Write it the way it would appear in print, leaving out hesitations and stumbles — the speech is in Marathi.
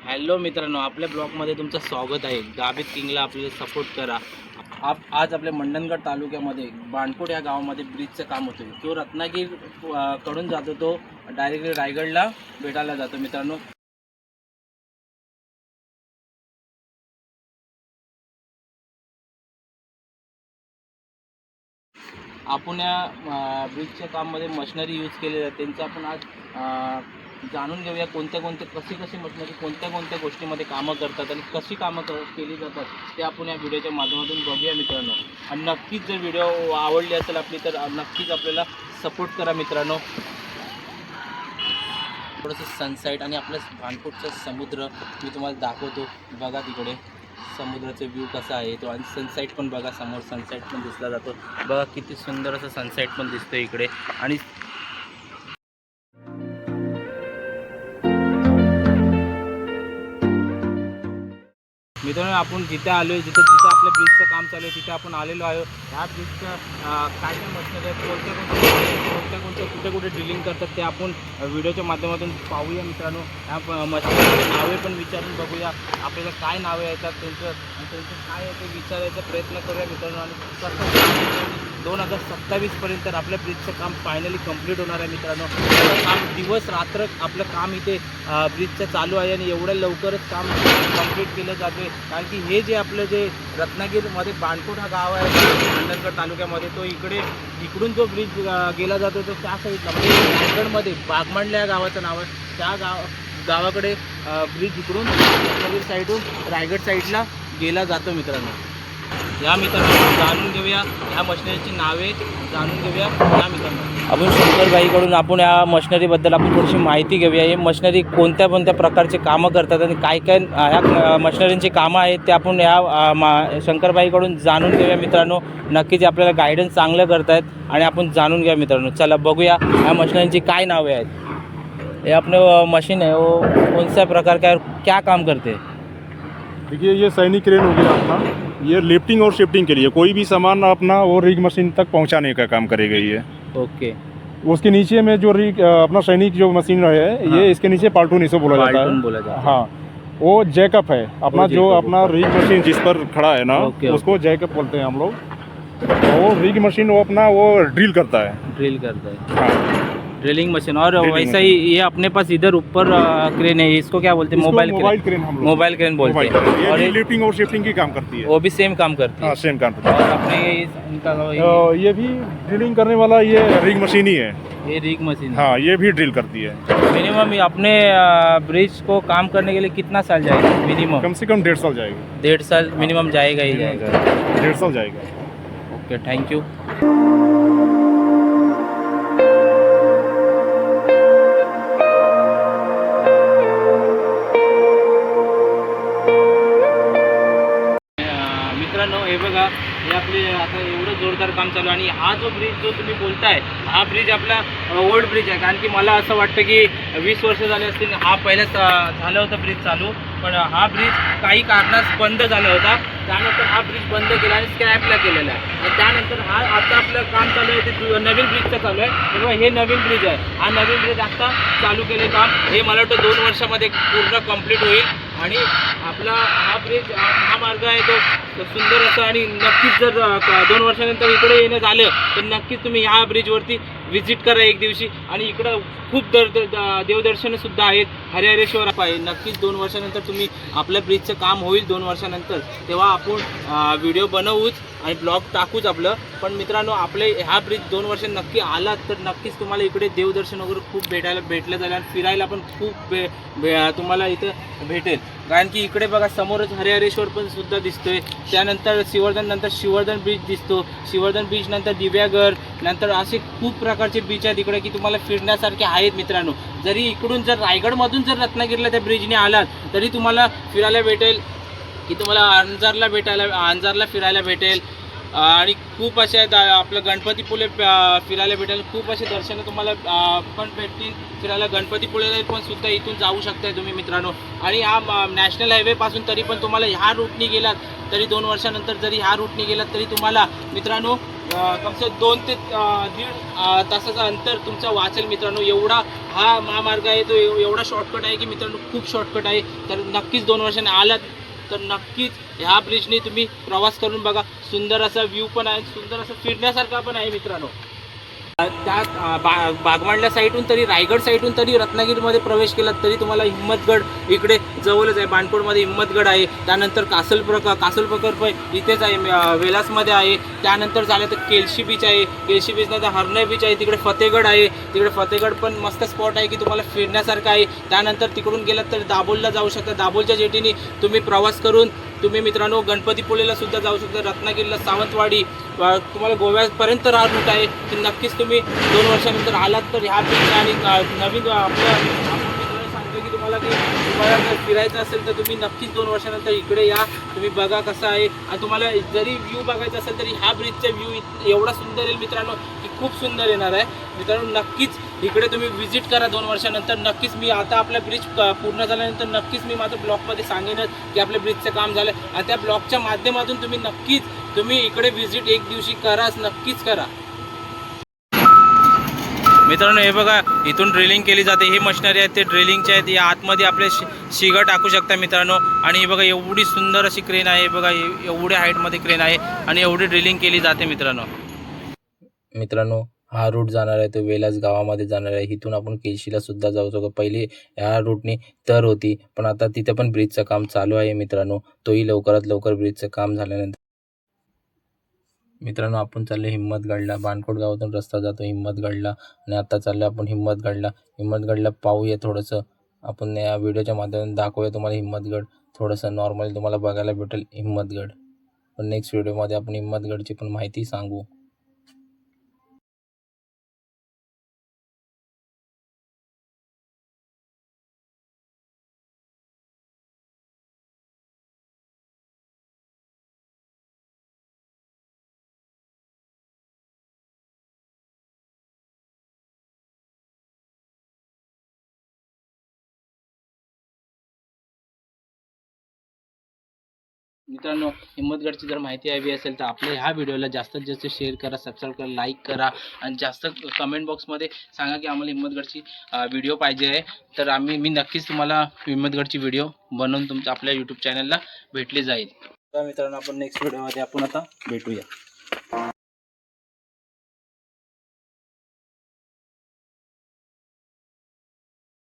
हॅलो मित्रांनो, आपल्या ब्लॉगमध्ये तुमचं स्वागत आहे। गाभित किंगला आपल्याला सपोर्ट करा। आज आपल्या मंडणगड तालुक्यामध्ये बाणकोट या गावामध्ये ब्रिजचं काम होतं। तो रत्नागिरी कडून जातो, तो डायरेक्टली रायगडला भेटायला जातो मित्रांनो। आपण या ब्रिजच्या काममध्ये मशिनरी यूज केलेली आहे, त्यांचं आपण आज जाणून घेऊया कोणत्या कशी मशिनरी कोणत्या गोष्टीमध्ये कामं करतात आणि कशी कामं केली जातात ते आपण या व्हिडिओच्या माध्यमातून बघूया मित्रांनो। आणि नक्कीच जर व्हिडिओ आवडली असेल आपली तर नक्कीच आपल्याला सपोर्ट करा मित्रांनो। थोडंसं सनसेट आणि आपलं बाणकोटचं समुद्र मी तुम्हाला दाखवतो, बघा तिकडे समुद्राचा व्ह्यू कसा आहे तो, आणि सनसेट पण बघा, समोर सनसेट पण दिसला जातो बघा, किती सुंदर असं सनसेट पण दिसतो इकडे। आणि मित्रांनो, आपण जिथे आलो आहे, जिथे आपल्या ब्रिजचं काम चालू आहे तिथे आपण आलेलो आहे। ह्या ब्रिजचं काय मशिनरी आहेत, कुठे ड्रिलिंग करतात ते आपण व्हिडिओच्या माध्यमातून पाहूया मित्रांनो। ह्या मशिनरीचे नावे पण विचारून बघूया, आपल्याला काय नावे येतात त्यांचं काय आहे ते विचारायचा प्रयत्न करूया मित्रांनो। आणि कसं 2027पर्यंत आपल्या ब्रिजचं काम फायनली कंप्लीट होणार आहे मित्रांनो। काम दिवस रात्र आपलं काम इथे ब्रिजचं चालू आहे आणि एवढ्या लवकरच काम कंप्लीट केलं जातं आहे, कारण की हे जे आपलं जे रत्नागिरीमध्ये बाणकोट हा गाव आहे मंडणगड तालुक्यामध्ये, तो इकडून जो ब्रिज गेला जातो तो त्या साईडला म्हणजे रायगडमध्ये बागमांडल्या या गावाचं नाव आहे, त्या गावाकडे ब्रिज इकडून रत्नागिरी साईडून रायगड साईडला गेला जातो मित्रांनो। या मित्रांनो जाणून घेऊया ह्या मशिनरीची नावे, जाणून घेऊया या मित्रांनो। आपण शंकरबाईकडून आपण या मशिनरीबद्दल आपण थोडीशी माहिती घेऊया। हे मशिनरी कोणत्या प्रकारचे कामं करतात आणि काय ह्या मशिनरींची कामं आहेत ते आपण या शंकरबाईकडून जाणून घेऊया मित्रांनो। नक्कीच आपल्याला गायडन्स चांगलं करतायत आणि आपण जाणून घ्या मित्रांनो। चला बघूया ह्या मशिनरींची काय नावे आहेत। ये अपने मशीन है वो कौन सा प्रकार का क्या काम करते हैं? देखिए, ये सैनिक क्रेन हो गया अपना, ये लिफ्टिंग और शिफ्टिंग के लिए कोई भी सामान अपना वो रिग मशीन तक पहुंचाने का काम करेगा ये। ओके। उसके नीचे में जो रिग अपना सैनिक जो मशीन है, हाँ। ये इसके नीचे पाल्टून इसे बोला जाता है। हाँ, वो जैकअप है अपना, जो अपना रिग मशीन जिस पर खड़ा है ना, उसको जैकअप बोलते हैं हम लोग। वो रिग मशीन वो अपना वो ड्रिल करता है। हाँ, ड्रिलिंग मशीन। और वैसा ही ये अपने पास इधर ऊपर क्रेन है, इसको क्या बोलते हैं? मोबाइल क्रेन हम लोग मोबाइल क्रेन बोलते हैं। और ये लिफ्टिंग और शिफ्टिंग की काम करती है, वो भी सेम काम करती है। हाँ, सेम काम करती है। और अपने इनका ये भी ड्रिलिंग करने वाला ये रिग मशीन ही है। ये रिग मशीन, हाँ, ये भी ड्रिल करती है। मिनिमम अपने ब्रिज को काम करने के लिए कितना साल जाएगा मिनिमम? कम से कम 1.5 साल जाएगा। 1.5 साल मिनिमम जाएगा ही जाएगा। 1.5 साल जाएगा। Okay, thank you. मित्रांनो, हे बघा, हे आपले आता एवढं जोरदार काम चालू आहे। आणि हा जो ब्रिज जो तुम्ही बोलताय, हा ब्रिज आपला ओल्ड ब्रिज आहे, कारण की मला असं वाटतं की 20 वर्ष झाले असतील हा पहिल्याच झालं होतं ब्रिज चालू, पण हा ब्रिज काही कारणास बंद झाला होता। त्यानंतर हा ब्रिज बंद केला आणि स्क्रॅपला केलेला आहे, आणि त्यानंतर हा आता आपलं काम चालू आहे ते नवीन ब्रिजचं चालू आहे। तेव्हा हे नवीन ब्रिज आहे, हा नवीन ब्रिज आता चालू केले काम, हे मला वाटतं 2 वर्षामध्ये पूर्ण कंप्लीट होईल। आणि आपला हा ब्रिज हा मार्ग आहे तो सुंदर असा, आणि नक्कीच जर 2 वर्षानंतर इकडे येणं झालं तर नक्कीच तुम्ही ह्या ब्रिजवरती व्हिजिट करा एक दिवशी। आणि इकडं खूप देवदर्शनंसुद्धा आहेत, हरिहरेश्वर आहे। नक्कीच 2 वर्षानंतर तुम्ही आपल्या ब्रिजचं काम होईल 2 वर्षानंतर, तेव्हा आपण व्हिडिओ बनवूच आणि ब्लॉग टाकूच आपलं। पण मित्रांनो, आपले हा ब्रिज 2 वर्ष नक्की आलात तर नक्कीच तुम्हाला इकडे देवदर्शन वगैरे खूप भेटलं जाईल, आणि फिरायला पण खूप तुम्हाला इथं भेटेल, कारण की इकडे बघा समोरच हरिहरेश्वर पण सुद्धा दिसतोय। त्यानंतर शिवर्धन ब्रिज दिसतो, शिवर्धन ब्रिज नंतर दिव्यागर, नंतर असे खूप प्रकारचे बीच आहेत इकडे की तुम्हाला फिरण्यासारखे आहेत मित्रांनो। जरी इकडून जर रायगडमधून जर रत्नागिरीला त्या ब्रिजने आलात तरी तुम्हाला फिरायला भेटेल, की तुम्हाला अंजारला फिरायला भेटेल, आणि खूप असे आपलं गणपतीपुळे फिरायला भेटेल, खूप असे दर्शनं तुम्हाला पण भेटतील फिरायला। गणपतीपुळेला पण सुद्धा इथून जाऊ शकताय तुम्ही मित्रांनो। आणि हा नॅशनल हायवेपासून तरी पण तुम्हाला ह्या रूटनी गेलात तरी 2 वर्षानंतर जरी ह्या रूटनी गेलात तरी तुम्हाला मित्रांनो कम से 2 ते 1.5 तासाचं अंतर तुमचं वाचेल मित्रांनो. एवढा हा महामार्ग आहे, तो एवढा शॉर्टकट आहे की मित्रांनो, खूप शॉर्टकट आहे. तर नक्कीच 2 वर्षांनी आलात तर नक्कीच ह्या ब्रिजने तुम्ही प्रवास करून बघा. सुंदर असा व्ह्यू पण आहे, सुंदर असं फिरण्यासारखा पण आहे मित्रांनो. त्या बागमांडला साईडून तरी, रायगड साईडून तरी रत्नागिरीमध्ये प्रवेश केला तरी तुम्हाला हिम्मतगड इकडे जवळच आहे. बाणकोटमध्ये हिम्मतगड आहे. त्यानंतर कासल प्रकल्प इथेच आहे, वेलासमध्ये आहे. त्यानंतर झालं तर केलशी बीच आहे. केलशी बीच नंतर हरणे बीच आहे. तिकडे फतेगड आहे. तिकडे फतेगड पण मस्त स्पॉट आहे की तुम्हाला फिरण्यासारखं आहे. त्यानंतर तिकडून गेलात तर दाभोलला जाऊ शकता. दाभोलच्या जेटीने तुम्ही प्रवास करून तुम्ही मित्रांनो गणपतीपुळेला सुद्धा जाऊ शकता. रत्नागिरीला सावंतवाडी, तुम्हाला गोव्यापर्यंत हा रूट आहे. तर नक्कीच तुम्ही 2 वर्षानंतर आलात तर ह्या बीच आणि नवीन आपण सांगतो की तुम्हाला जर फिरायचं असेल तर तुम्ही नक्कीच 2 वर्षानंतर इकडे या. तुम्ही बघा कसं आहे. आणि तुम्हाला जरी व्ह्यू बघायचा असेल तरी ह्या ब्रिजचा व्ह्यू एवढा सुंदर येईल मित्रांनो की खूप सुंदर येणार आहे मित्रांनो. नक्कीच इकडे तुम्ही व्हिजिट करा 2 वर्षानंतर. नक्कीच मी आता आपला ब्रिज पूर्ण झाल्यानंतर नक्कीच मी माझ्या ब्लॉगमध्ये सांगेनच की आपल्या ब्रिजचं काम झालं. आणि त्या ब्लॉगच्या माध्यमातून तुम्ही इकडे व्हिजिट एक दिवशी कराच, नक्कीच करा मित्रांनो. हे बघा, इथून ड्रिलिंग केली जाते. ही मशिनरी आहेत ते ड्रिलिंगचे आहेत. या आतमध्ये आपले शिगा टाकू शकता मित्रांनो. आणि हे बघा, एवढी सुंदर अशी क्रेन आहे. बघा, एवढ्या हाईटमध्ये क्रेन आहे आणि एवढी ड्रिलिंग केली जाते मित्रांनो. हा रूट जाणार आहे तो वेलास गावामध्ये जाणार आहे. इथून आपण केळशीला सुद्धा जाऊ शकतो. पहिले ह्या रूटने तर होती, पण आता तिथं पण ब्रिजचं काम चालू आहे मित्रांनो. तोही लवकरात लवकर ब्रिजचं काम झाल्यानंतर मित्रांनो आपण चाललो हिम्मतगडला. बाणकोट गावातून रस्ता जातो हिम्मतगडला आणि आता चाललो आपण हिम्मतगडला पाहूया थोडंसं. आपण या व्हिडिओच्या माध्यमातून दाखवूया तुम्हाला हिम्मतगड. थोडंसं नॉर्मली तुम्हाला बघायला भेटेल हिम्मतगड. पण नेक्स्ट व्हिडिओमध्ये आपण हिम्मतगडची पण माहिती सांगू. मित्रांनो, हिम्मतगडची जर माहिती हवी असेल तर आपल्या ह्या व्हिडिओला जास्तीत जास्त शेअर करा, सबस्क्राईब करा, लाईक करा आणि जास्त कमेंट बॉक्समध्ये सांगा की आम्हाला हिम्मतगडची व्हिडिओ पाहिजे आहे. तर मी नक्कीच तुम्हाला हिम्मतगडची व्हिडिओ बनवून तुमच्या आपल्या यूट्यूब चॅनलला भेटली जाईल. तर मित्रांनो आपण नेक्स्ट व्हिडिओमध्ये आपण आता भेटूया.